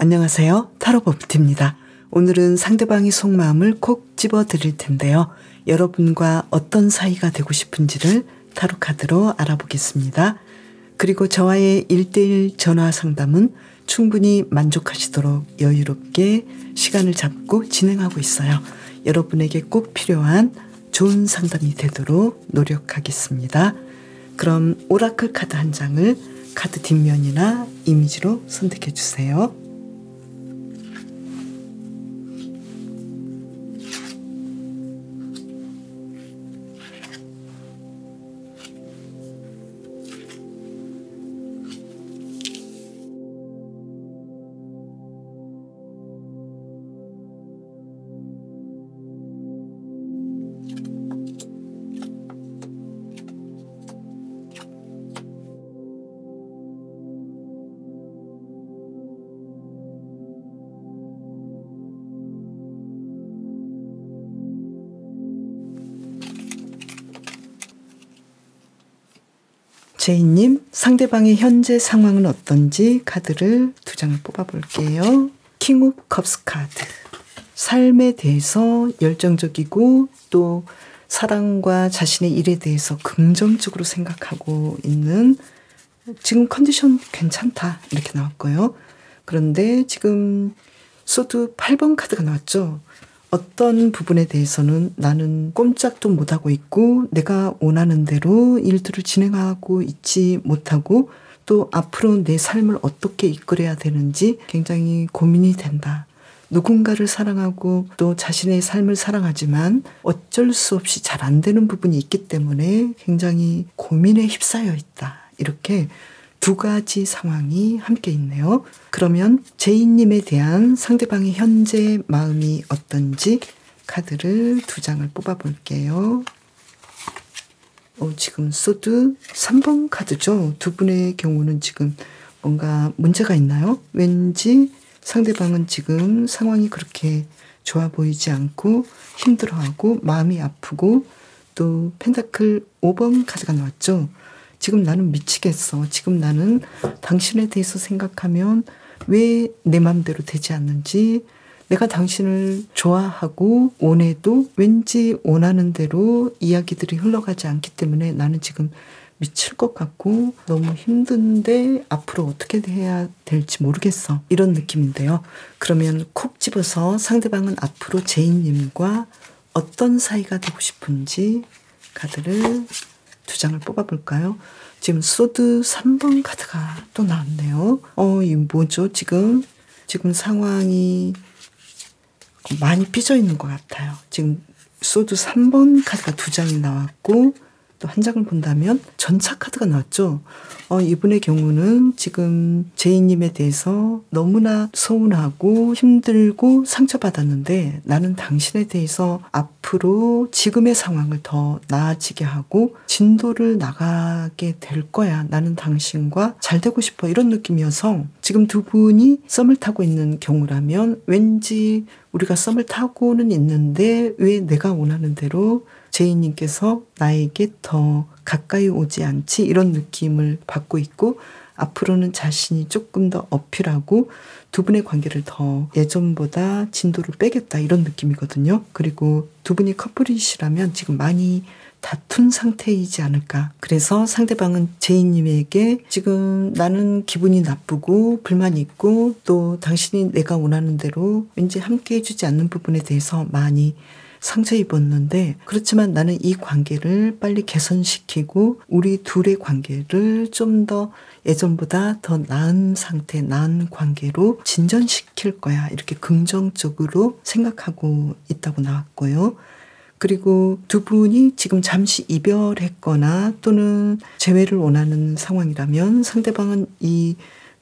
안녕하세요. 타로버프티입니다. 오늘은 상대방의 속마음을 콕 집어 드릴 텐데요. 여러분과 어떤 사이가 되고 싶은지를 타로 카드로 알아보겠습니다. 그리고 저와의 1:1 전화 상담은 충분히 만족하시도록 여유롭게 시간을 잡고 진행하고 있어요. 여러분에게 꼭 필요한 좋은 상담이 되도록 노력하겠습니다. 그럼 오라클 카드 한 장을 카드 뒷면이나 이미지로 선택해 주세요. 제이님, 상대방의 현재 상황은 어떤지 카드를 2장을 뽑아볼게요. 킹 오브 컵스 카드. 삶에 대해서 열정적이고 또 사랑과 자신의 일에 대해서 긍정적으로 생각하고 있는, 지금 컨디션 괜찮다 이렇게 나왔고요. 그런데 지금 소드 8번 카드가 나왔죠. 어떤 부분에 대해서는 나는 꼼짝도 못하고 있고 내가 원하는 대로 일들을 진행하고 있지 못하고 또 앞으로 내 삶을 어떻게 이끌어야 되는지 굉장히 고민이 된다. 누군가를 사랑하고 또 자신의 삶을 사랑하지만 어쩔 수 없이 잘 안 되는 부분이 있기 때문에 굉장히 고민에 휩싸여 있다. 이렇게 2가지 상황이 함께 있네요. 그러면 제이님에 대한 상대방의 현재 마음이 어떤지 카드를 2장을 뽑아볼게요. 지금 소드 3번 카드죠. 두 분의 경우는 지금 뭔가 문제가 있나요? 왠지 상대방은 지금 상황이 그렇게 좋아 보이지 않고 힘들어하고 마음이 아프고, 또 펜타클 5번 카드가 나왔죠. 지금 나는 미치겠어. 지금 나는 당신에 대해서 생각하면 왜 내 맘대로 되지 않는지, 내가 당신을 좋아하고 원해도 왠지 원하는 대로 이야기들이 흘러가지 않기 때문에 나는 지금 미칠 것 같고 너무 힘든데 앞으로 어떻게 해야 될지 모르겠어. 이런 느낌인데요. 그러면 콕 집어서 상대방은 앞으로 제이님과 어떤 사이가 되고 싶은지 카드를 2장을 뽑아볼까요? 지금 소드 3번 카드가 또 나왔네요. 이 뭐죠? 지금 상황이 많이 삐져 있는 것 같아요. 지금 소드 3번 카드가 2장이 나왔고 또 한 장을 본다면 전차 카드가 나왔죠. 이분의 경우는 지금 제이님에 대해서 너무나 서운하고 힘들고 상처받았는데 나는 당신에 대해서 앞으로 지금의 상황을 더 나아지게 하고 진도를 나가게 될 거야. 나는 당신과 잘 되고 싶어. 이런 느낌이어서 지금 두 분이 썸을 타고 있는 경우라면 왠지 우리가 썸을 타고는 있는데 왜 내가 원하는 대로 제이님께서 나에게 더 가까이 오지 않지? 이런 느낌을 받고 있고, 앞으로는 자신이 조금 더 어필하고 두 분의 관계를 더 예전보다 진도를 빼겠다 이런 느낌이거든요. 그리고 두 분이 커플이시라면 지금 많이 다툰 상태이지 않을까. 그래서 상대방은 제이님에게 지금 나는 기분이 나쁘고 불만이 있고 또 당신이 내가 원하는 대로 왠지 함께 해주지 않는 부분에 대해서 많이 상처 입었는데, 그렇지만 나는 이 관계를 빨리 개선시키고 우리 둘의 관계를 좀 더 예전보다 더 나은 상태, 나은 관계로 진전시킬 거야. 이렇게 긍정적으로 생각하고 있다고 나왔고요. 그리고 두 분이 지금 잠시 이별했거나 또는 재회를 원하는 상황이라면 상대방은 이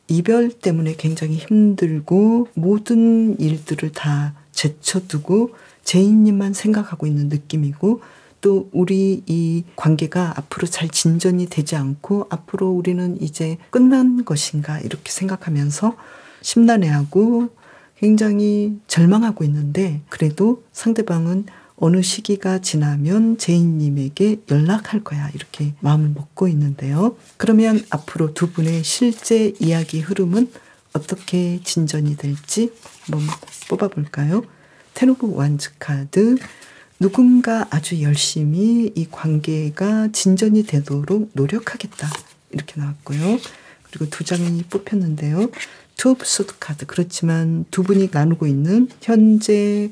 이별 때문에 굉장히 힘들고 모든 일들을 다 제쳐두고 제이님만 생각하고 있는 느낌이고, 또 우리 이 관계가 앞으로 잘 진전이 되지 않고 앞으로 우리는 이제 끝난 것인가 이렇게 생각하면서 심란해하고 굉장히 절망하고 있는데, 그래도 상대방은 어느 시기가 지나면 제이님에게 연락할 거야 이렇게 마음을 먹고 있는데요. 그러면 앞으로 두 분의 실제 이야기 흐름은 어떻게 진전이 될지 한번 뽑아볼까요? 텐 오브 완즈 카드. 누군가 아주 열심히 이 관계가 진전이 되도록 노력하겠다. 이렇게 나왔고요. 그리고 두 장이 뽑혔는데요. 투 오브 소드 카드. 그렇지만 두 분이 나누고 있는 현재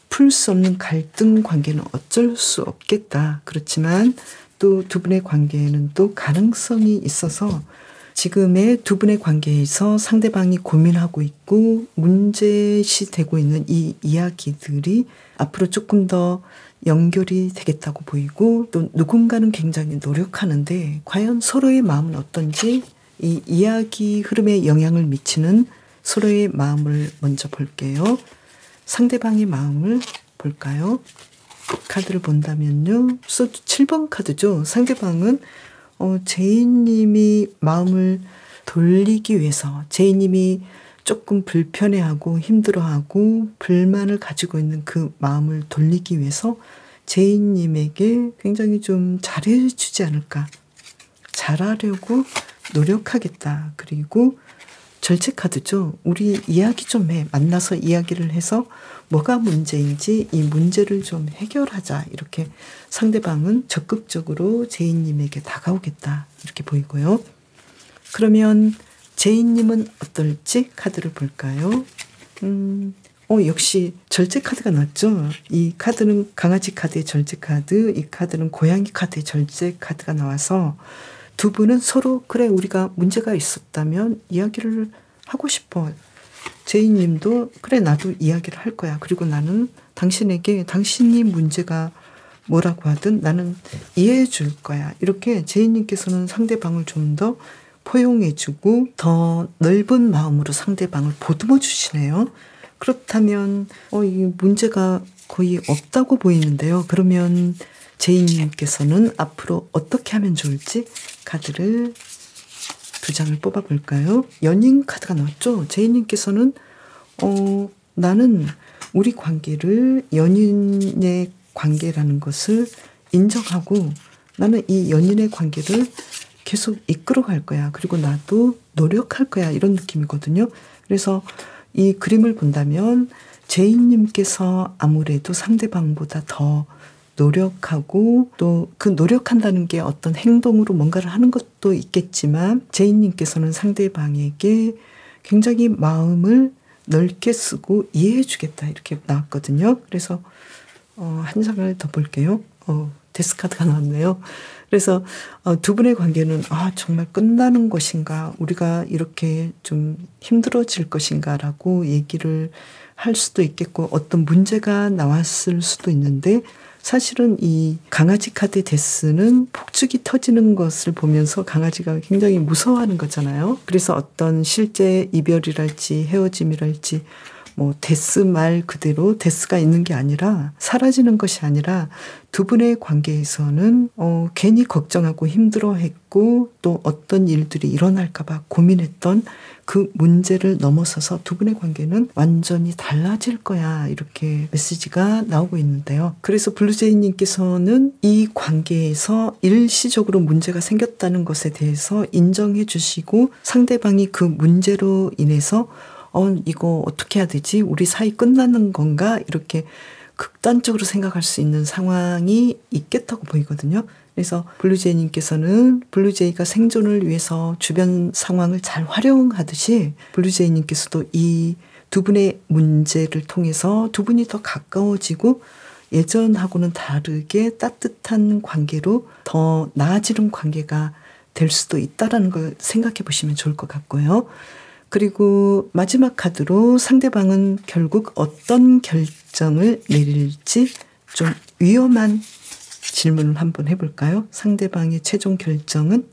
풀 수 없는 갈등 관계는 어쩔 수 없겠다. 그렇지만 또 두 분의 관계에는 또 가능성이 있어서 지금의 두 분의 관계에서 상대방이 고민하고 있고 문제시 되고 있는 이 이야기들이 앞으로 조금 더 연결이 되겠다고 보이고, 또 누군가는 굉장히 노력하는데 과연 서로의 마음은 어떤지, 이 이야기 흐름에 영향을 미치는 서로의 마음을 먼저 볼게요. 상대방의 마음을 볼까요? 카드를 본다면요. 소드 7번 카드죠. 상대방은 제이님이 마음을 돌리기 위해서, 제이님이 조금 불편해하고 힘들어하고 불만을 가지고 있는 그 마음을 돌리기 위해서 제이님에게 굉장히 좀 잘해주지 않을까. 잘하려고 노력하겠다. 그리고 절제 카드죠. 우리 이야기 좀 해. 만나서 이야기를 해서 뭐가 문제인지 이 문제를 좀 해결하자. 이렇게 상대방은 적극적으로 제이님에게 다가오겠다. 이렇게 보이고요. 그러면 제이님은 어떨지 카드를 볼까요? 역시 절제 카드가 나왔죠. 이 카드는 강아지 카드의 절제 카드, 이 카드는 고양이 카드의 절제 카드가 나와서 두 분은 서로 그래 우리가 문제가 있었다면 이야기를 하고 싶어. 제이님도 그래 나도 이야기를 할 거야. 그리고 나는 당신에게 당신이 문제가 뭐라고 하든 나는 이해해 줄 거야. 이렇게 제이님께서는 상대방을 좀 더 포용해 주고 더 넓은 마음으로 상대방을 보듬어 주시네요. 그렇다면 이 문제가 거의 없다고 보이는데요. 그러면 제이님께서는 앞으로 어떻게 하면 좋을지 카드를 두 장을 뽑아볼까요? 연인 카드가 나왔죠. 제이님께서는 나는 우리 관계를 연인의 관계라는 것을 인정하고 나는 이 연인의 관계를 계속 이끌어갈 거야. 그리고 나도 노력할 거야. 이런 느낌이거든요. 그래서 이 그림을 본다면 제이님께서 아무래도 상대방보다 더 노력하고 또 그 노력한다는 게 어떤 행동으로 뭔가를 하는 것도 있겠지만 제이님께서는 상대방에게 굉장히 마음을 넓게 쓰고 이해해 주겠다. 이렇게 나왔거든요. 그래서 한 장을 더 볼게요. 데스 카드가 나왔네요. 그래서 두 분의 관계는 정말 끝나는 것인가, 우리가 이렇게 좀 힘들어질 것인가 라고 얘기를 할 수도 있겠고 어떤 문제가 나왔을 수도 있는데, 사실은 이 강아지 카드 데스는 폭죽이 터지는 것을 보면서 강아지가 굉장히 무서워하는 거잖아요. 그래서 어떤 실제 이별이랄지 헤어짐이랄지 뭐 데스 말 그대로 데스가 있는 게 아니라 사라지는 것이 아니라 두 분의 관계에서는 괜히 걱정하고 힘들어했고 또 어떤 일들이 일어날까 봐 고민했던 그 문제를 넘어서서 두 분의 관계는 완전히 달라질 거야. 이렇게 메시지가 나오고 있는데요. 그래서 블루제이님께서는 이 관계에서 일시적으로 문제가 생겼다는 것에 대해서 인정해 주시고 상대방이 그 문제로 인해서 이거 어떻게 해야 되지? 우리 사이 끝나는 건가? 이렇게 극단적으로 생각할 수 있는 상황이 있겠다고 보이거든요. 그래서 블루제이님께서는 블루제이가 생존을 위해서 주변 상황을 잘 활용하듯이 블루제이님께서도 이 두 분의 문제를 통해서 두 분이 더 가까워지고 예전하고는 다르게 따뜻한 관계로 더 나아지는 관계가 될 수도 있다는 걸 생각해 보시면 좋을 것 같고요. 그리고 마지막 카드로 상대방은 결국 어떤 결정을 내릴지 좀 위험한 질문을 한번 해볼까요? 상대방의 최종 결정은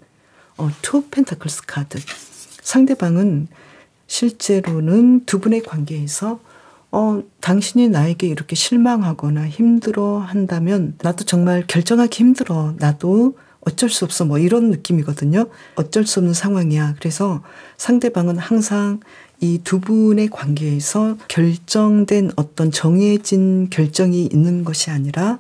투 오브 펜타클스 카드. 상대방은 실제로는 두 분의 관계에서 당신이 나에게 이렇게 실망하거나 힘들어한다면 나도 정말 결정하기 힘들어. 나도 어쩔 수 없어. 뭐 이런 느낌이거든요. 어쩔 수 없는 상황이야. 그래서 상대방은 항상 이 두 분의 관계에서 결정된 어떤 정해진 결정이 있는 것이 아니라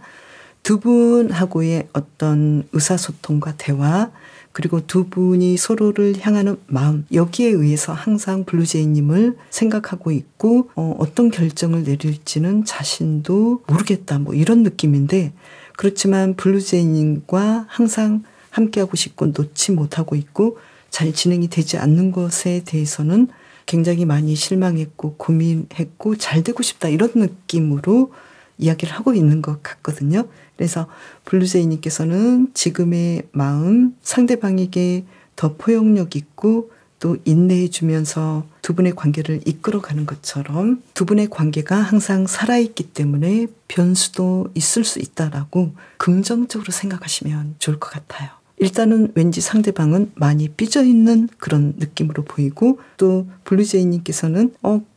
두 분하고의 어떤 의사소통과 대화, 그리고 두 분이 서로를 향하는 마음, 여기에 의해서 항상 블루제이님을 생각하고 있고 어떤 결정을 내릴지는 자신도 모르겠다 뭐 이런 느낌인데, 그렇지만 블루제이님과 항상 함께하고 싶고 놓지 못하고 있고 잘 진행이 되지 않는 것에 대해서는 굉장히 많이 실망했고 고민했고 잘 되고 싶다 이런 느낌으로 이야기를 하고 있는 것 같거든요. 그래서 블루제이님께서는 지금의 마음, 상대방에게 더 포용력 있고 또 인내해 주면서 두 분의 관계를 이끌어가는 것처럼 두 분의 관계가 항상 살아있기 때문에 변수도 있을 수 있다라고 긍정적으로 생각하시면 좋을 것 같아요. 일단은 왠지 상대방은 많이 삐져있는 그런 느낌으로 보이고, 또 블루제이님께서는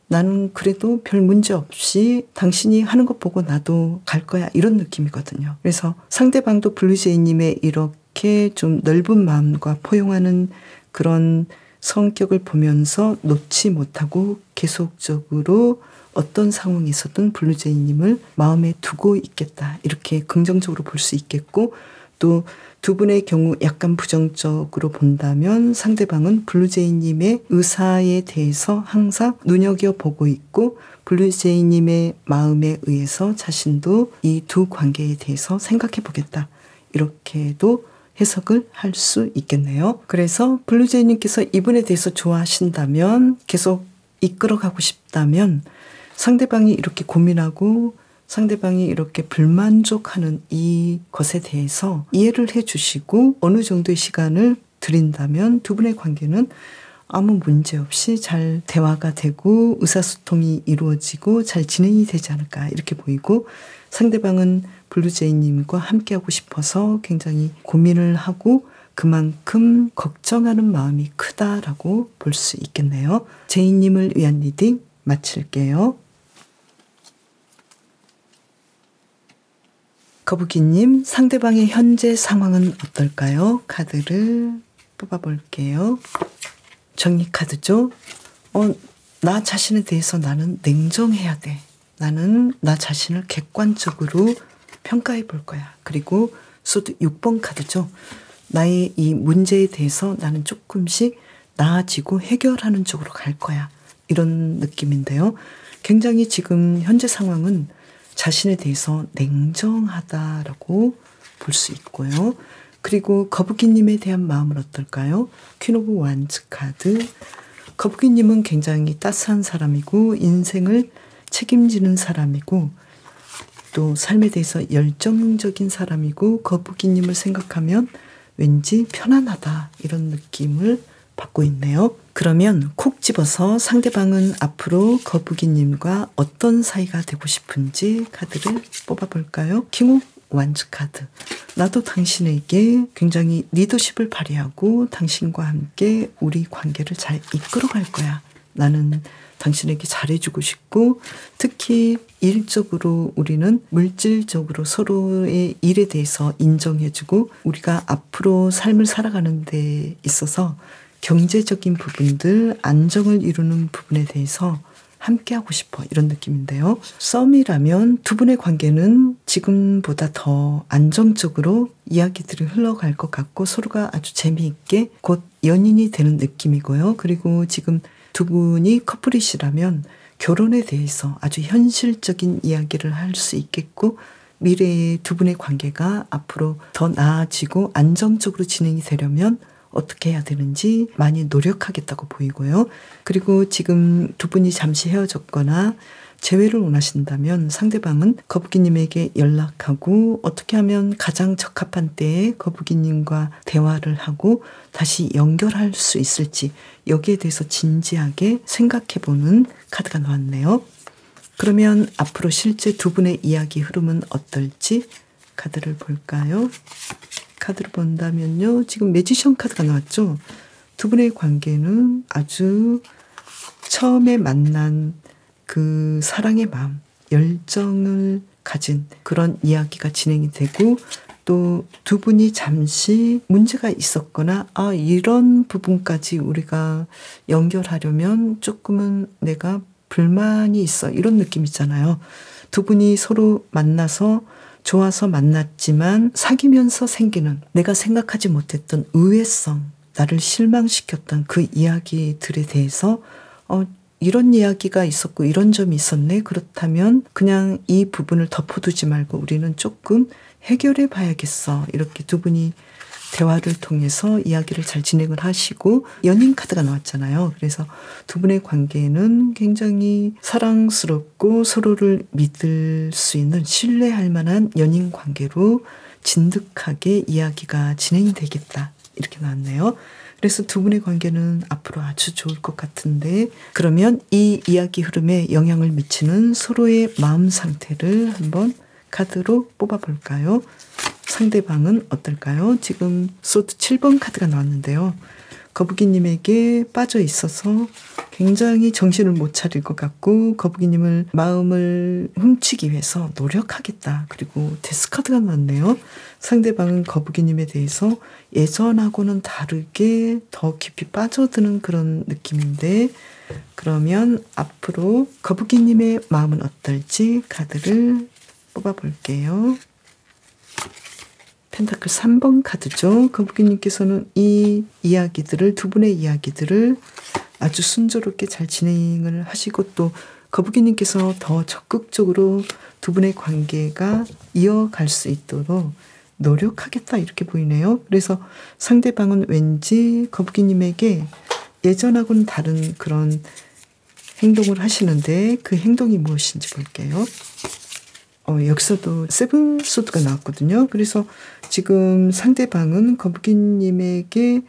나는 그래도 별 문제 없이 당신이 하는 것 보고 나도 갈 거야 이런 느낌이거든요. 그래서 상대방도 블루제이님의 이렇게 좀 넓은 마음과 포용하는 그런 성격을 보면서 놓지 못하고 계속적으로 어떤 상황에서든 블루제이님을 마음에 두고 있겠다 이렇게 긍정적으로 볼 수 있겠고, 또 두 분의 경우 약간 부정적으로 본다면 상대방은 블루제이님의 의사에 대해서 항상 눈여겨보고 있고 블루제이님의 마음에 의해서 자신도 이 두 관계에 대해서 생각해 보겠다 이렇게도 해석을 할 수 있겠네요. 그래서 블루제이님께서 이분에 대해서 좋아하신다면, 계속 이끌어가고 싶다면 상대방이 이렇게 고민하고 상대방이 이렇게 불만족하는 이 것에 대해서 이해를 해주시고 어느 정도의 시간을 드린다면 두 분의 관계는 아무 문제 없이 잘 대화가 되고 의사소통이 이루어지고 잘 진행이 되지 않을까 이렇게 보이고, 상대방은 블루제이님과 함께하고 싶어서 굉장히 고민을 하고 그만큼 걱정하는 마음이 크다라고 볼 수 있겠네요. 제이님을 위한 리딩 마칠게요. 거북이님, 상대방의 현재 상황은 어떨까요? 카드를 뽑아볼게요. 정의 카드죠. 나 자신에 대해서 나는 냉정해야 돼. 나는 나 자신을 객관적으로 평가해 볼 거야. 그리고 소드 6번 카드죠. 나의 이 문제에 대해서 나는 조금씩 나아지고 해결하는 쪽으로 갈 거야. 이런 느낌인데요. 굉장히 지금 현재 상황은 자신에 대해서 냉정하다라고 볼 수 있고요. 그리고 거북이님에 대한 마음은 어떨까요? 퀸 오브 완즈 카드. 거북이님은 굉장히 따스한 사람이고 인생을 책임지는 사람이고 또 삶에 대해서 열정적인 사람이고, 거북이님을 생각하면 왠지 편안하다 이런 느낌을 받고 있네요. 그러면 콕 집어서 상대방은 앞으로 거북이님과 어떤 사이가 되고 싶은지 카드를 뽑아볼까요? 킹 오브 완즈 카드. 나도 당신에게 굉장히 리더십을 발휘하고 당신과 함께 우리 관계를 잘 이끌어갈 거야. 나는 당신에게 잘해주고 싶고, 특히 일적으로 우리는 물질적으로 서로의 일에 대해서 인정해주고 우리가 앞으로 삶을 살아가는 데 있어서 경제적인 부분들, 안정을 이루는 부분에 대해서 함께하고 싶어 이런 느낌인데요. 썸이라면 두 분의 관계는 지금보다 더 안정적으로 이야기들이 흘러갈 것 같고 서로가 아주 재미있게 곧 연인이 되는 느낌이고요. 그리고 지금 두 분이 커플이시라면 결혼에 대해서 아주 현실적인 이야기를 할 수 있겠고, 미래의 두 분의 관계가 앞으로 더 나아지고 안정적으로 진행이 되려면 어떻게 해야 되는지 많이 노력하겠다고 보이고요. 그리고 지금 두 분이 잠시 헤어졌거나 재회를 원하신다면 상대방은 거북이님에게 연락하고 어떻게 하면 가장 적합한 때에 거북이님과 대화를 하고 다시 연결할 수 있을지, 여기에 대해서 진지하게 생각해보는 카드가 나왔네요. 그러면 앞으로 실제 두 분의 이야기 흐름은 어떨지 카드를 볼까요? 카드를 본다면요. 지금 매지션 카드가 나왔죠. 두 분의 관계는 아주 처음에 만난 그 사랑의 마음, 열정을 가진 그런 이야기가 진행이 되고, 또 두 분이 잠시 문제가 있었거나 이런 부분까지 우리가 연결하려면 조금은 내가 불만이 있어 이런 느낌 있잖아요. 두 분이 서로 만나서 좋아서 만났지만 사귀면서 생기는 내가 생각하지 못했던 의외성, 나를 실망시켰던 그 이야기들에 대해서 이런 이야기가 있었고 이런 점이 있었네. 그렇다면 그냥 이 부분을 덮어두지 말고 우리는 조금 해결해 봐야겠어. 이렇게 두 분이 대화를 통해서 이야기를 잘 진행을 하시고 연인 카드가 나왔잖아요. 그래서 두 분의 관계는 굉장히 사랑스럽고 서로를 믿을 수 있는 신뢰할 만한 연인 관계로 진득하게 이야기가 진행이 되겠다. 이렇게 나왔네요. 그래서 두 분의 관계는 앞으로 아주 좋을 것 같은데 그러면 이 이야기 흐름에 영향을 미치는 서로의 마음 상태를 한번 카드로 뽑아볼까요? 상대방은 어떨까요? 지금 소드 7번 카드가 나왔는데요. 거북이님에게 빠져 있어서 굉장히 정신을 못 차릴 것 같고 거북이님을 마음을 훔치기 위해서 노력하겠다. 그리고 데스 카드가 나왔네요. 상대방은 거북이님에 대해서 예전하고는 다르게 더 깊이 빠져드는 그런 느낌인데 그러면 앞으로 거북이님의 마음은 어떨지 카드를 뽑아볼게요. 펜타클 3번 카드죠. 거북이님께서는 이 이야기들을 두 분의 이야기들을 아주 순조롭게 잘 진행을 하시고 또 거북이님께서 더 적극적으로 두 분의 관계가 이어갈 수 있도록 노력하겠다 이렇게 보이네요. 그래서 상대방은 왠지 거북이님에게 예전하고는 다른 그런 행동을 하시는데 그 행동이 무엇인지 볼게요. 여기서도 세븐 소드가 나왔거든요. 그래서 지금 상대방은 거북이님에게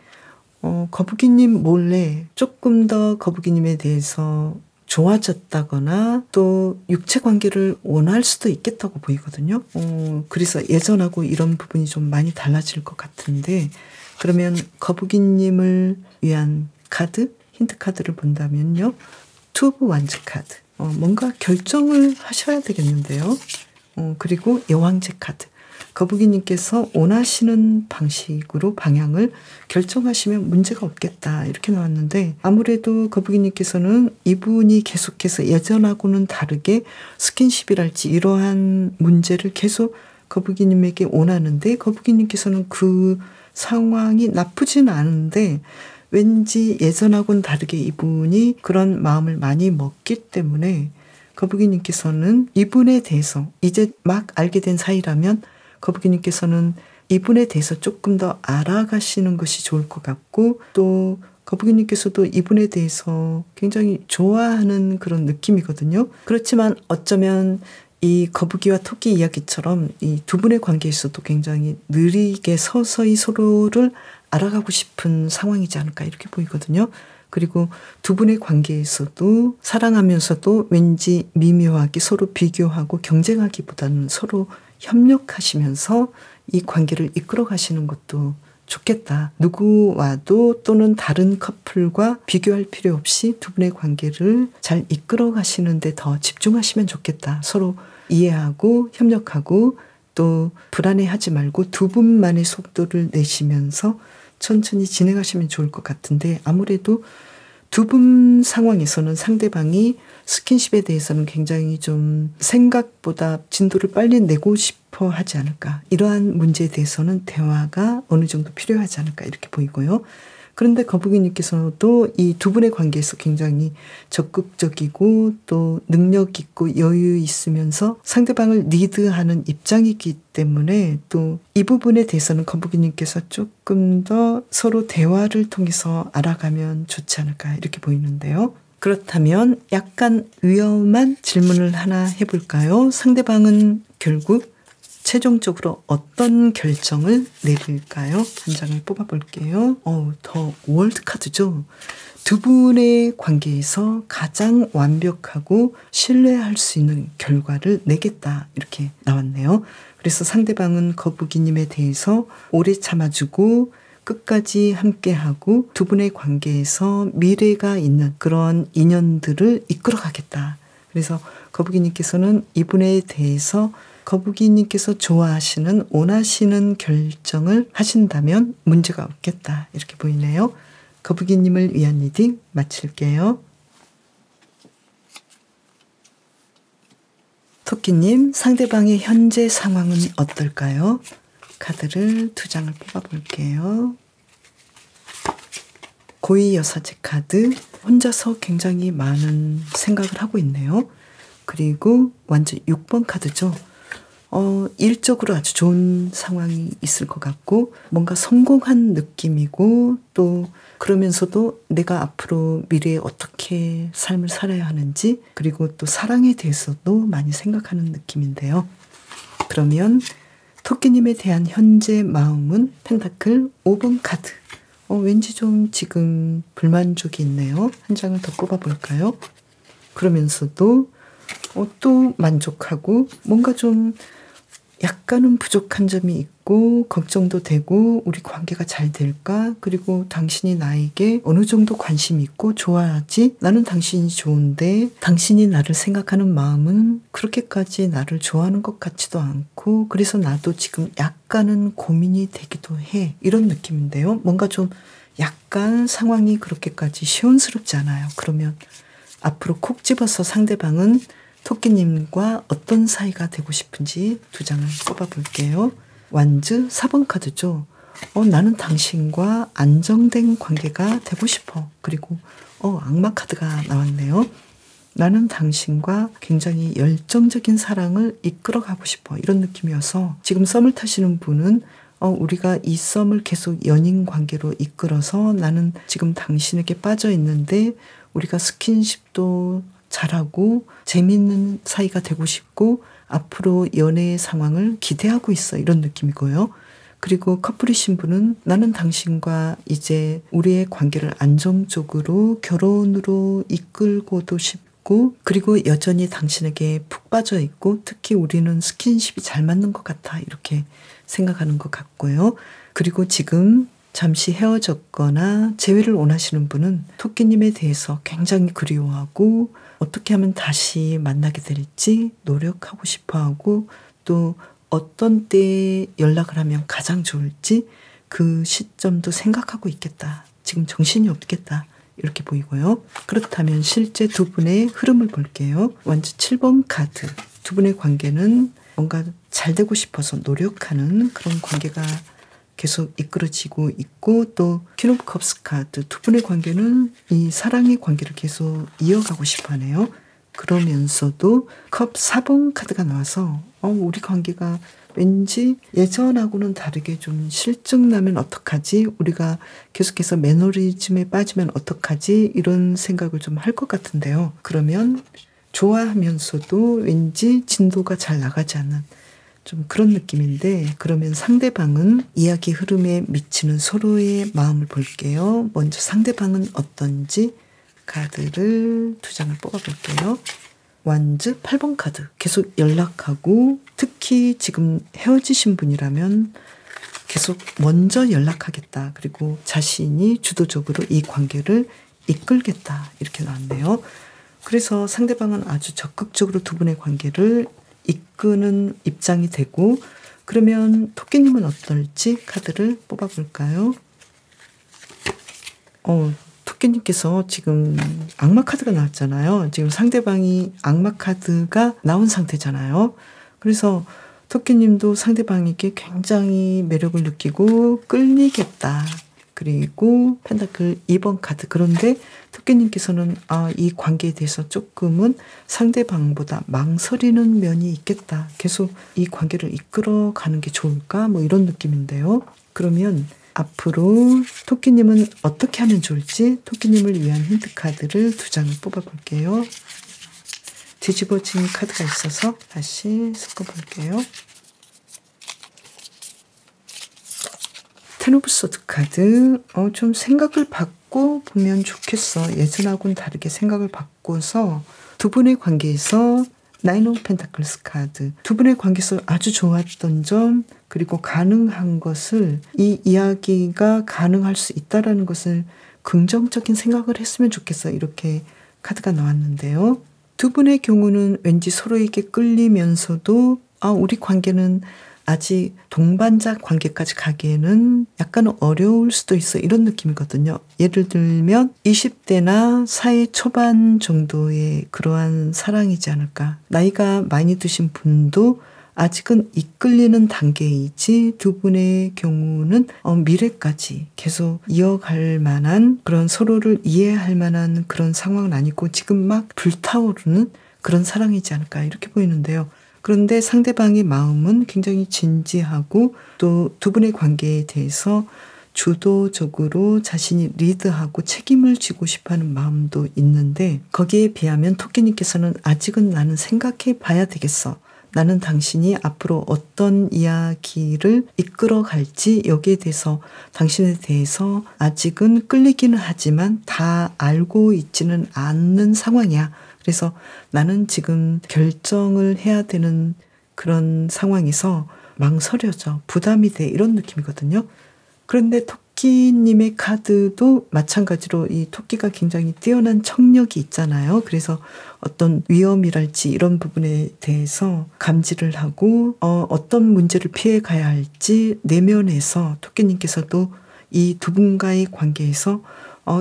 거북이님 몰래 조금 더 거북이님에 대해서 좋아졌다거나 또 육체 관계를 원할 수도 있겠다고 보이거든요. 그래서 예전하고 이런 부분이 좀 많이 달라질 것 같은데 그러면 거북이님을 위한 카드, 힌트 카드를 본다면요. 투 오브 완즈 카드. 뭔가 결정을 하셔야 되겠는데요. 그리고 여왕제 카드. 거북이님께서 원하시는 방식으로 방향을 결정하시면 문제가 없겠다 이렇게 나왔는데 아무래도 거북이님께서는 이분이 계속해서 예전하고는 다르게 스킨십이랄지 이러한 문제를 계속 거북이님에게 원하는데 거북이님께서는 그 상황이 나쁘진 않은데 왠지 예전하고는 다르게 이분이 그런 마음을 많이 먹기 때문에 거북이님께서는 이분에 대해서 이제 막 알게 된 사이라면 거북이님께서는 이분에 대해서 조금 더 알아가시는 것이 좋을 것 같고 또 거북이님께서도 이분에 대해서 굉장히 좋아하는 그런 느낌이거든요. 그렇지만 어쩌면 이 거북이와 토끼 이야기처럼 이 두 분의 관계에서도 굉장히 느리게 서서히 서로를 알아가고 싶은 상황이지 않을까 이렇게 보이거든요. 그리고 두 분의 관계에서도 사랑하면서도 왠지 미묘하게 서로 비교하고 경쟁하기보다는 서로 협력하시면서 이 관계를 이끌어 가시는 것도 좋겠다. 누구와도 또는 다른 커플과 비교할 필요 없이 두 분의 관계를 잘 이끌어 가시는 데 더 집중하시면 좋겠다. 서로 이해하고 협력하고 또 불안해하지 말고 두 분만의 속도를 내시면서 천천히 진행하시면 좋을 것 같은데 아무래도 두 분 상황에서는 상대방이 스킨십에 대해서는 굉장히 좀 생각보다 진도를 빨리 내고 싶어 하지 않을까. 이러한 문제에 대해서는 대화가 어느 정도 필요하지 않을까 이렇게 보이고요. 그런데 거북이님께서도 이 두 분의 관계에서 굉장히 적극적이고 또 능력 있고 여유 있으면서 상대방을 리드하는 입장이기 때문에 또 이 부분에 대해서는 거북이님께서 조금 더 서로 대화를 통해서 알아가면 좋지 않을까 이렇게 보이는데요. 그렇다면 약간 위험한 질문을 하나 해볼까요? 상대방은 결국 최종적으로 어떤 결정을 내릴까요? 한 장을 뽑아볼게요. 더 월드 카드죠. 두 분의 관계에서 가장 완벽하고 신뢰할 수 있는 결과를 내겠다 이렇게 나왔네요. 그래서 상대방은 거북이님에 대해서 오래 참아주고 끝까지 함께하고 두 분의 관계에서 미래가 있는 그런 인연들을 이끌어가겠다. 그래서 거북이님께서는 이분에 대해서 거북이님께서 좋아하시는 원하시는 결정을 하신다면 문제가 없겠다 이렇게 보이네요. 거북이님을 위한 리딩 마칠게요. 토끼님, 상대방의 현재 상황은 어떨까요? 카드를 2장을 뽑아볼게요. 고위 여사제 카드, 혼자서 굉장히 많은 생각을 하고 있네요. 그리고 완전 6번 카드죠. 일적으로 아주 좋은 상황이 있을 것 같고 뭔가 성공한 느낌이고 또 그러면서도 내가 앞으로 미래에 어떻게 삶을 살아야 하는지 그리고 또 사랑에 대해서도 많이 생각하는 느낌인데요. 그러면 토끼님에 대한 현재 마음은 펜타클 5번 카드. 왠지 좀 지금 불만족이 있네요. 한 장을 더 뽑아볼까요? 그러면서도 또 만족하고 뭔가 좀 약간은 부족한 점이 있고 걱정도 되고 우리 관계가 잘 될까? 그리고 당신이 나에게 어느 정도 관심이 있고 좋아하지? 나는 당신이 좋은데 당신이 나를 생각하는 마음은 그렇게까지 나를 좋아하는 것 같지도 않고 그래서 나도 지금 약간은 고민이 되기도 해. 이런 느낌인데요. 뭔가 좀 약간 상황이 그렇게까지 시원스럽지 않아요. 그러면 앞으로 콕 집어서 상대방은 토끼님과 어떤 사이가 되고 싶은지 2장을 뽑아볼게요. 완즈 4번 카드죠. 나는 당신과 안정된 관계가 되고 싶어. 그리고 악마 카드가 나왔네요. 나는 당신과 굉장히 열정적인 사랑을 이끌어가고 싶어. 이런 느낌이어서 지금 썸을 타시는 분은 우리가 이 썸을 계속 연인 관계로 이끌어서 나는 지금 당신에게 빠져 있는데 우리가 스킨십도 잘하고 재미있는 사이가 되고 싶고 앞으로 연애의 상황을 기대하고 있어. 이런 느낌이고요. 그리고 커플이신 분은 나는 당신과 이제 우리의 관계를 안정적으로 결혼으로 이끌고도 싶고 그리고 여전히 당신에게 푹 빠져 있고 특히 우리는 스킨십이 잘 맞는 것 같아. 이렇게 생각하는 것 같고요. 그리고 지금 잠시 헤어졌거나 재회를 원하시는 분은 토끼님에 대해서 굉장히 그리워하고 어떻게 하면 다시 만나게 될지 노력하고 싶어하고 또 어떤 때에 연락을 하면 가장 좋을지 그 시점도 생각하고 있겠다. 지금 정신이 없겠다. 이렇게 보이고요. 그렇다면 실제 두 분의 흐름을 볼게요. 완전 7번 카드. 두 분의 관계는 뭔가 잘 되고 싶어서 노력하는 그런 관계가 계속 이끌어지고 있고 또 퀸 오브 컵스 카드 두 분의 관계는 이 사랑의 관계를 계속 이어가고 싶어 하네요. 그러면서도 컵 4번 카드가 나와서 우리 관계가 왠지 예전하고는 다르게 좀 실증나면 어떡하지? 우리가 계속해서 매너리즘에 빠지면 어떡하지? 이런 생각을 좀 할 것 같은데요. 그러면 좋아하면서도 왠지 진도가 잘 나가지 않는 좀 그런 느낌인데 그러면 상대방은 이야기 흐름에 미치는 서로의 마음을 볼게요. 먼저 상대방은 어떤지 카드를 2장을 뽑아볼게요. 완즈 8번 카드 계속 연락하고 특히 지금 헤어지신 분이라면 계속 먼저 연락하겠다. 그리고 자신이 주도적으로 이 관계를 이끌겠다. 이렇게 나왔네요. 그래서 상대방은 아주 적극적으로 두 분의 관계를 이끄는 입장이 되고 그러면 토끼님은 어떨지 카드를 뽑아볼까요? 토끼님께서 지금 악마 카드가 나왔잖아요. 지금 상대방이 악마 카드가 나온 상태잖아요. 그래서 토끼님도 상대방에게 굉장히 매력을 느끼고 끌리겠다. 그리고 펜타클 2번 카드. 그런데 토끼님께서는 이 관계에 대해서 조금은 상대방보다 망설이는 면이 있겠다. 계속 이 관계를 이끌어가는 게 좋을까? 뭐 이런 느낌인데요. 그러면 앞으로 토끼님은 어떻게 하면 좋을지 토끼님을 위한 힌트 카드를 2장을 뽑아볼게요. 뒤집어진 카드가 있어서 다시 섞어볼게요. 텐 오브 소드 카드. 좀 생각을 바꿔 보면 좋겠어. 예전하고는 다르게 생각을 바꿔서 두 분의 관계에서 나인 오브 펜타클스 카드. 두 분의 관계에서 아주 좋았던 점 그리고 가능한 것을 이 이야기가 가능할 수 있다라는 것을 긍정적인 생각을 했으면 좋겠어. 이렇게 카드가 나왔는데요. 두 분의 경우는 왠지 서로에게 끌리면서도 우리 관계는 아직 동반자 관계까지 가기에는 약간 어려울 수도 있어. 이런 느낌이거든요. 예를 들면 20대나 사회 초반 정도의 그러한 사랑이지 않을까. 나이가 많이 드신 분도 아직은 이끌리는 단계이지 두 분의 경우는 미래까지 계속 이어갈 만한 그런 서로를 이해할 만한 그런 상황은 아니고 지금 막 불타오르는 그런 사랑이지 않을까 이렇게 보이는데요. 그런데 상대방의 마음은 굉장히 진지하고 또 두 분의 관계에 대해서 주도적으로 자신이 리드하고 책임을 지고 싶어하는 마음도 있는데 거기에 비하면 토끼님께서는 아직은 나는 생각해 봐야 되겠어. 나는 당신이 앞으로 어떤 이야기를 이끌어 갈지 여기에 대해서 당신에 대해서 아직은 끌리기는 하지만 다 알고 있지는 않는 상황이야. 그래서 나는 지금 결정을 해야 되는 그런 상황에서 망설여져. 부담이 돼. 이런 느낌이거든요. 그런데 토끼님의 카드도 마찬가지로 이 토끼가 굉장히 뛰어난 청력이 있잖아요. 그래서 어떤 위험이랄지 이런 부분에 대해서 감지를 하고 어떤 문제를 피해 가야 할지 내면에서 토끼님께서도 이 두 분과의 관계에서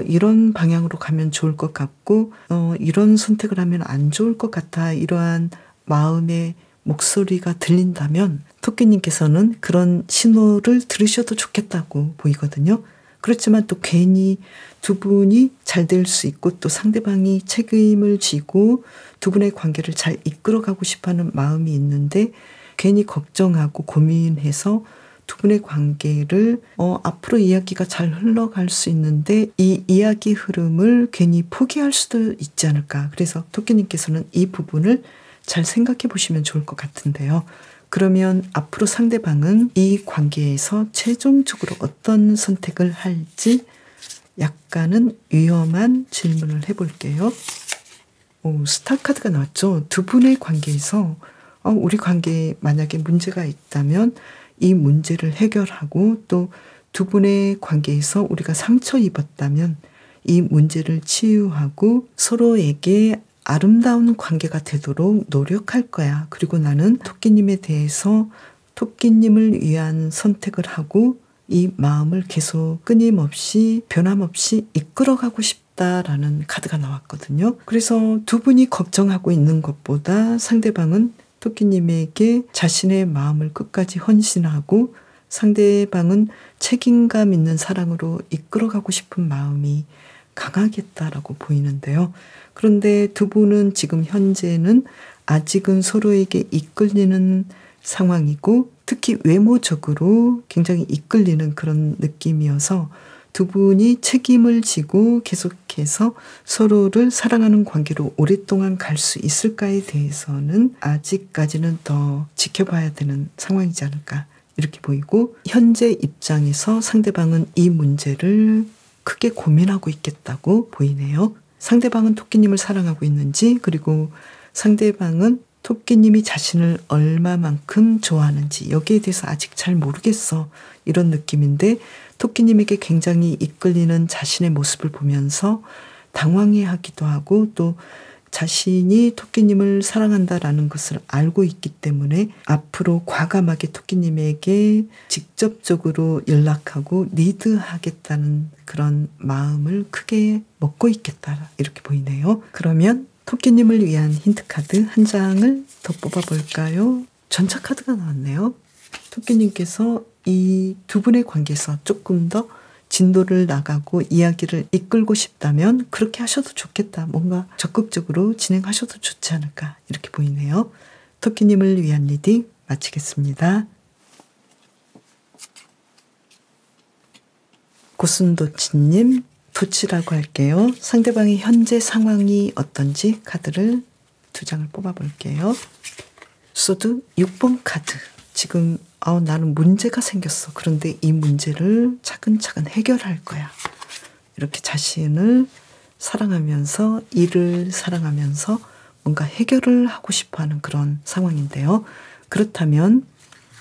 이런 방향으로 가면 좋을 것 같고 이런 선택을 하면 안 좋을 것 같아. 이러한 마음의 목소리가 들린다면 토끼님께서는 그런 신호를 들으셔도 좋겠다고 보이거든요. 그렇지만 또 괜히 두 분이 잘 될 수 있고 또 상대방이 책임을 지고 두 분의 관계를 잘 이끌어가고 싶어하는 마음이 있는데 괜히 걱정하고 고민해서 두 분의 관계를 앞으로 이야기가 잘 흘러갈 수 있는데 이 이야기 흐름을 괜히 포기할 수도 있지 않을까. 그래서 토끼님께서는 이 부분을 잘 생각해 보시면 좋을 것 같은데요. 그러면 앞으로 상대방은 이 관계에서 최종적으로 어떤 선택을 할지 약간은 위험한 질문을 해볼게요. 스타 카드가 나왔죠. 두 분의 관계에서 우리 관계에 만약에 문제가 있다면 이 문제를 해결하고 또 두 분의 관계에서 우리가 상처 입었다면 이 문제를 치유하고 서로에게 아름다운 관계가 되도록 노력할 거야. 그리고 나는 토끼님에 대해서 토끼님을 위한 선택을 하고 이 마음을 계속 끊임없이 변함없이 이끌어가고 싶다라는 카드가 나왔거든요. 그래서 두 분이 걱정하고 있는 것보다 상대방은 토끼님에게 자신의 마음을 끝까지 헌신하고 상대방은 책임감 있는 사랑으로 이끌어가고 싶은 마음이 강하겠다라고 보이는데요. 그런데 두 분은 지금 현재는 아직은 서로에게 이끌리는 상황이고 특히 외모적으로 굉장히 이끌리는 그런 느낌이어서 두 분이 책임을 지고 계속해서 서로를 사랑하는 관계로 오랫동안 갈 수 있을까에 대해서는 아직까지는 더 지켜봐야 되는 상황이지 않을까 이렇게 보이고 현재 입장에서 상대방은 이 문제를 크게 고민하고 있겠다고 보이네요. 상대방은 토끼님을 사랑하고 있는지 그리고 상대방은 토끼님이 자신을 얼마만큼 좋아하는지 여기에 대해서 아직 잘 모르겠어 이런 느낌인데 토끼님에게 굉장히 이끌리는 자신의 모습을 보면서 당황해하기도 하고 또 자신이 토끼님을 사랑한다라는 것을 알고 있기 때문에 앞으로 과감하게 토끼님에게 직접적으로 연락하고 리드하겠다는 그런 마음을 크게 먹고 있겠다 이렇게 보이네요. 그러면 토끼님을 위한 힌트 카드 한 장을 더 뽑아볼까요? 전차 카드가 나왔네요. 토끼님께서 이 두 분의 관계에서 조금 더 진도를 나가고 이야기를 이끌고 싶다면 그렇게 하셔도 좋겠다. 뭔가 적극적으로 진행하셔도 좋지 않을까 이렇게 보이네요. 토끼님을 위한 리딩 마치겠습니다. 고순도치님 도치라고 할게요. 상대방의 현재 상황이 어떤지 카드를 두 장을 뽑아볼게요. 소드 6번 카드. 지금 나는 문제가 생겼어. 그런데 이 문제를 차근차근 해결할 거야. 이렇게 자신을 사랑하면서 일을 사랑하면서 뭔가 해결을 하고 싶어하는 그런 상황인데요. 그렇다면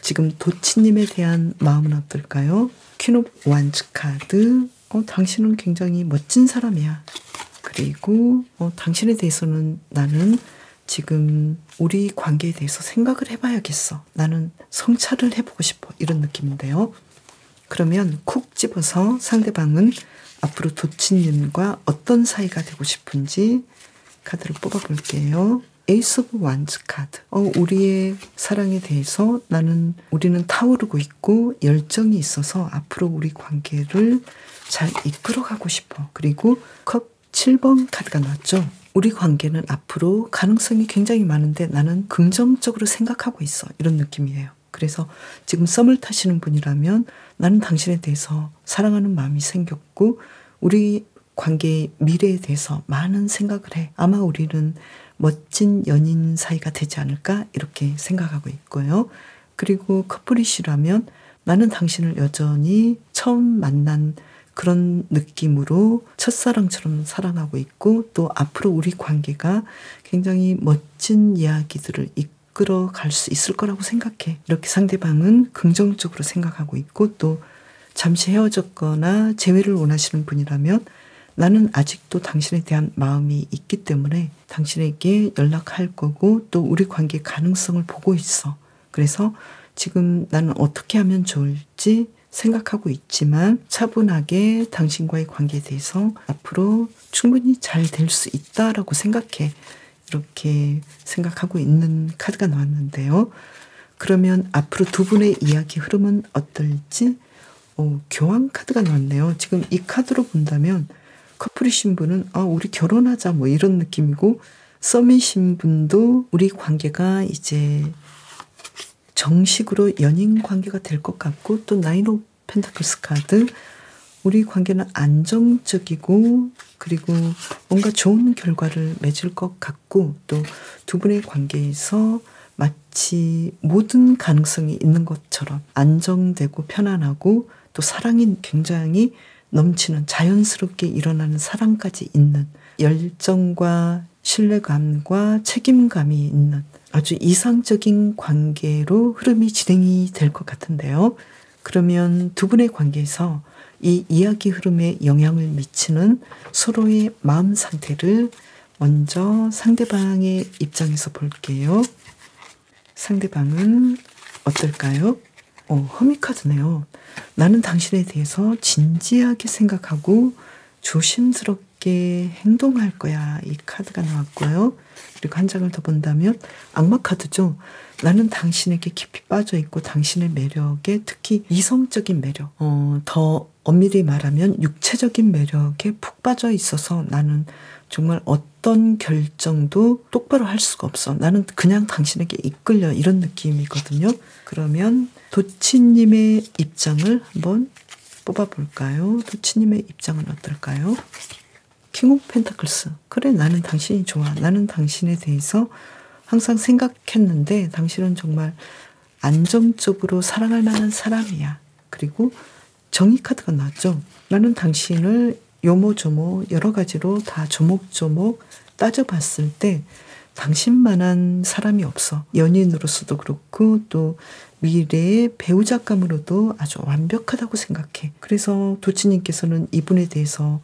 지금 도치님에 대한 마음은 어떨까요? 퀸 오브 완즈 카드. 당신은 굉장히 멋진 사람이야. 그리고 당신에 대해서는 나는 지금 우리 관계에 대해서 생각을 해봐야겠어. 나는 성찰을 해보고 싶어. 이런 느낌인데요. 그러면 콕 집어서 상대방은 앞으로 도치님과 어떤 사이가 되고 싶은지 카드를 뽑아볼게요. 에이스 오브 완즈 카드. 우리의 사랑에 대해서 우리는 타오르고 있고 열정이 있어서 앞으로 우리 관계를 잘 이끌어가고 싶어. 그리고 컵 7번 카드가 나왔죠. 우리 관계는 앞으로 가능성이 굉장히 많은데 나는 긍정적으로 생각하고 있어. 이런 느낌이에요. 그래서 지금 썸을 타시는 분이라면 나는 당신에 대해서 사랑하는 마음이 생겼고 우리 관계의 미래에 대해서 많은 생각을 해. 아마 우리는 멋진 연인 사이가 되지 않을까 이렇게 생각하고 있고요. 그리고 커플이시라면 나는 당신을 여전히 처음 만난 그런 느낌으로 첫사랑처럼 사랑하고 있고 또 앞으로 우리 관계가 굉장히 멋진 이야기들을 이끌어 갈 수 있을 거라고 생각해. 이렇게 상대방은 긍정적으로 생각하고 있고 또 잠시 헤어졌거나 재회를 원하시는 분이라면 나는 아직도 당신에 대한 마음이 있기 때문에 당신에게 연락할 거고 또 우리 관계 가능성을 보고 있어. 그래서 지금 나는 어떻게 하면 좋을지 생각하고 있지만 차분하게 당신과의 관계에 대해서 앞으로 충분히 잘 될 수 있다라고 생각해. 이렇게 생각하고 있는 카드가 나왔는데요. 그러면 앞으로 두 분의 이야기 흐름은 어떨지 교환 카드가 나왔네요. 지금 이 카드로 본다면 커플이신 분은 우리 결혼하자 뭐 이런 느낌이고 썸이신 분도 우리 관계가 이제 정식으로 연인 관계가 될 것 같고 또 나인 오브 펜타클스 카드 우리 관계는 안정적이고 그리고 뭔가 좋은 결과를 맺을 것 같고 또 두 분의 관계에서 마치 모든 가능성이 있는 것처럼 안정되고 편안하고 또 사랑이 굉장히 넘치는 자연스럽게 일어나는 사랑까지 있는 열정과 신뢰감과 책임감이 있는 아주 이상적인 관계로 흐름이 진행이 될 것 같은데요. 그러면 두 분의 관계에서 이 이야기 흐름에 영향을 미치는 서로의 마음 상태를 먼저 상대방의 입장에서 볼게요. 상대방은 어떨까요? 허미 카드네요. 나는 당신에 대해서 진지하게 생각하고 조심스럽게 행동할 거야. 이 카드가 나왔고요. 그리고 한 장을 더 본다면 악마 카드죠. 나는 당신에게 깊이 빠져 있고 당신의 매력에 특히 이성적인 매력, 더 엄밀히 말하면 육체적인 매력에 푹 빠져 있어서 나는 정말 어떤 결정도 똑바로 할 수가 없어. 나는 그냥 당신에게 이끌려 이런 느낌이거든요. 그러면 도치님의 입장을 한번 뽑아볼까요? 도치님의 입장은 어떨까요? 킹 오브 펜타클스. 그래, 나는 당신이 좋아. 나는 당신에 대해서 항상 생각했는데 당신은 정말 안정적으로 사랑할 만한 사람이야. 그리고 정의 카드가 나왔죠. 나는 당신을 요모조모 여러 가지로 다 조목조목 따져봤을 때 당신만한 사람이 없어. 연인으로서도 그렇고 또 미래의 배우자감으로도 아주 완벽하다고 생각해. 그래서 도치님께서는 이분에 대해서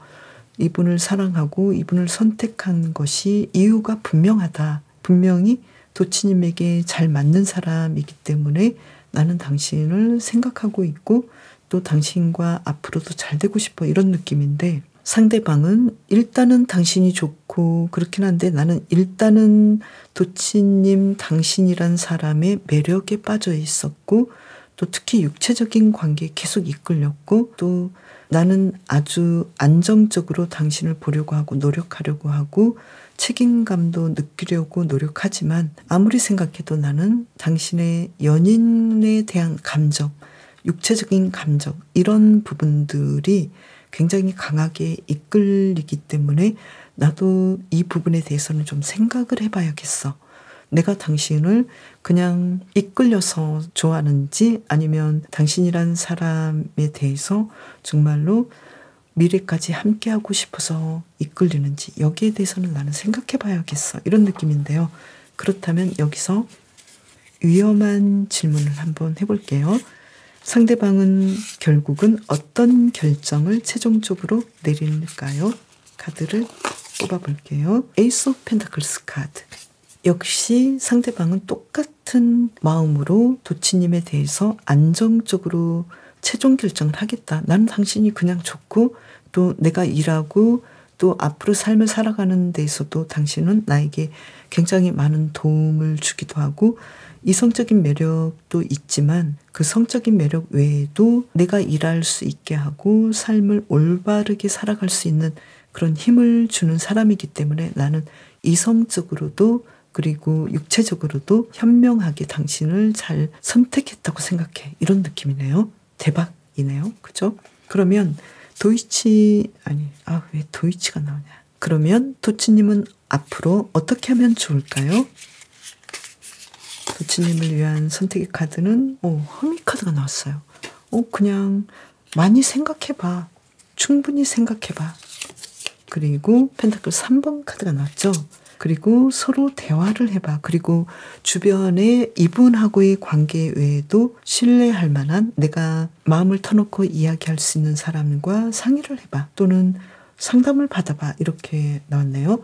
이분을 사랑하고 이분을 선택한 것이 이유가 분명하다. 분명히 도치님에게 잘 맞는 사람이기 때문에 나는 당신을 생각하고 있고 또 당신과 앞으로도 잘 되고 싶어 이런 느낌인데 상대방은 일단은 당신이 좋고 그렇긴 한데 나는 일단은 도치님 당신이란 사람의 매력에 빠져 있었고 또 특히 육체적인 관계에 계속 이끌렸고 또 나는 아주 안정적으로 당신을 보려고 하고 노력하려고 하고 책임감도 느끼려고 노력하지만 아무리 생각해도 나는 당신의 연인에 대한 감정, 육체적인 감정 이런 부분들이 굉장히 강하게 이끌리기 때문에 나도 이 부분에 대해서는 좀 생각을 해봐야겠어. 내가 당신을 그냥 이끌려서 좋아하는지 아니면 당신이란 사람에 대해서 정말로 미래까지 함께하고 싶어서 이끌리는지 여기에 대해서는 나는 생각해 봐야겠어. 이런 느낌인데요. 그렇다면 여기서 위험한 질문을 한번 해볼게요. 상대방은 결국은 어떤 결정을 최종적으로 내릴까요? 카드를 뽑아볼게요. 에이스 오브 펜타클스 카드. 역시 상대방은 똑같은 마음으로 도치님에 대해서 안정적으로 최종 결정을 하겠다. 나는 당신이 그냥 좋고 또 내가 일하고 또 앞으로 삶을 살아가는 데 있어도 당신은 나에게 굉장히 많은 도움을 주기도 하고 이성적인 매력도 있지만 그 성적인 매력 외에도 내가 일할 수 있게 하고 삶을 올바르게 살아갈 수 있는 그런 힘을 주는 사람이기 때문에 나는 이성적으로도 그리고 육체적으로도 현명하게 당신을 잘 선택했다고 생각해. 이런 느낌이네요. 대박이네요. 그죠? 그러면 왜 도이치가 나오냐. 그러면 도치님은 앞으로 어떻게 하면 좋을까요? 도치님을 위한 선택의 카드는 허미 카드가 나왔어요. 그냥 많이 생각해봐. 충분히 생각해봐. 그리고 펜타클 3번 카드가 나왔죠. 그리고 서로 대화를 해봐. 그리고 주변에 이분하고의 관계 외에도 신뢰할 만한 내가 마음을 터놓고 이야기할 수 있는 사람과 상의를 해봐. 또는 상담을 받아봐. 이렇게 나왔네요.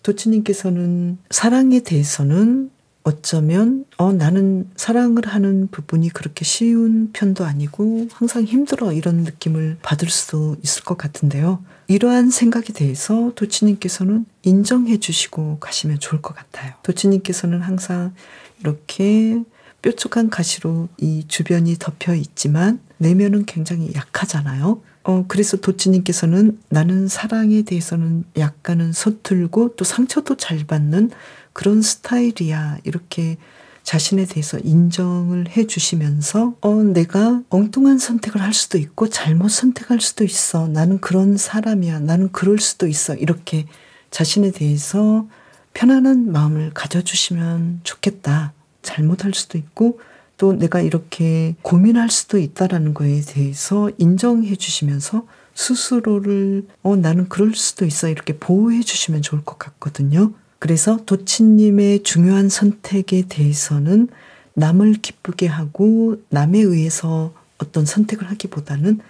도치님께서는 사랑에 대해서는 어쩌면 나는 사랑을 하는 부분이 그렇게 쉬운 편도 아니고 항상 힘들어 이런 느낌을 받을 수도 있을 것 같은데요. 이러한 생각에 대해서 도치님께서는 인정해 주시고 가시면 좋을 것 같아요. 도치님께서는 항상 이렇게 뾰족한 가시로 이 주변이 덮여 있지만 내면은 굉장히 약하잖아요. 그래서 도치님께서는 나는 사랑에 대해서는 약간은 서툴고 또 상처도 잘 받는 그런 스타일이야. 이렇게 자신에 대해서 인정을 해 주시면서 내가 엉뚱한 선택을 할 수도 있고 잘못 선택할 수도 있어. 나는 그런 사람이야. 나는 그럴 수도 있어. 이렇게 자신에 대해서 편안한 마음을 가져주시면 좋겠다. 잘못할 수도 있고 또 내가 이렇게 고민할 수도 있다라는 거에 대해서 인정해 주시면서 스스로를 나는 그럴 수도 있어. 이렇게 보호해 주시면 좋을 것 같거든요. 그래서 도치님의 중요한 선택에 대해서는 남을 기쁘게 하고 남에 의해서 어떤 선택을 하기보다는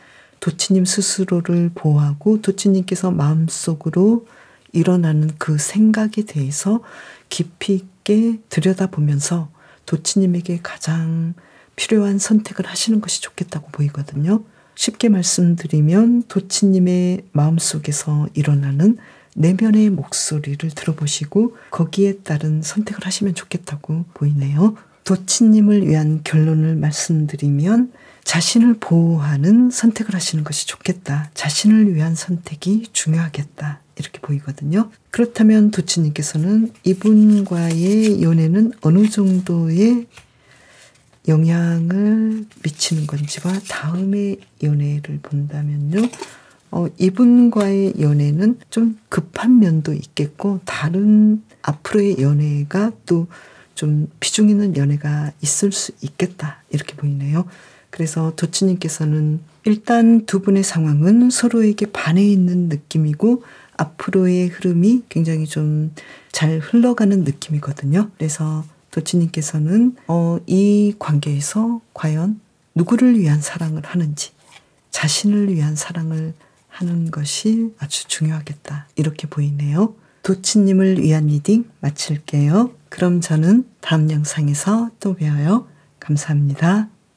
도치님 스스로를 보호하고 도치님께서 마음속으로 일어나는 그 생각에 대해서 깊이 있게 들여다보면서 도치님에게 가장 필요한 선택을 하시는 것이 좋겠다고 보이거든요. 쉽게 말씀드리면 도치님의 마음속에서 일어나는 내면의 목소리를 들어보시고 거기에 따른 선택을 하시면 좋겠다고 보이네요. 도치님을 위한 결론을 말씀드리면 자신을 보호하는 선택을 하시는 것이 좋겠다. 자신을 위한 선택이 중요하겠다. 이렇게 보이거든요. 그렇다면 도치님께서는 이분과의 연애는 어느 정도의 영향을 미치는 건지와 다음의 연애를 본다면요. 이분과의 연애는 좀 급한 면도 있겠고 다른 앞으로의 연애가 또 좀 비중 있는 연애가 있을 수 있겠다. 이렇게 보이네요. 그래서 도치님께서는 일단 두 분의 상황은 서로에게 반해 있는 느낌이고 앞으로의 흐름이 굉장히 좀 잘 흘러가는 느낌이거든요. 그래서 도치님께서는 이 관계에서 과연 누구를 위한 사랑을 하는지 자신을 위한 사랑을 하는 것이 아주 중요하겠다. 이렇게 보이네요. 도치님을 위한 리딩 마칠게요. 그럼 저는 다음 영상에서 또 봬요. 감사합니다.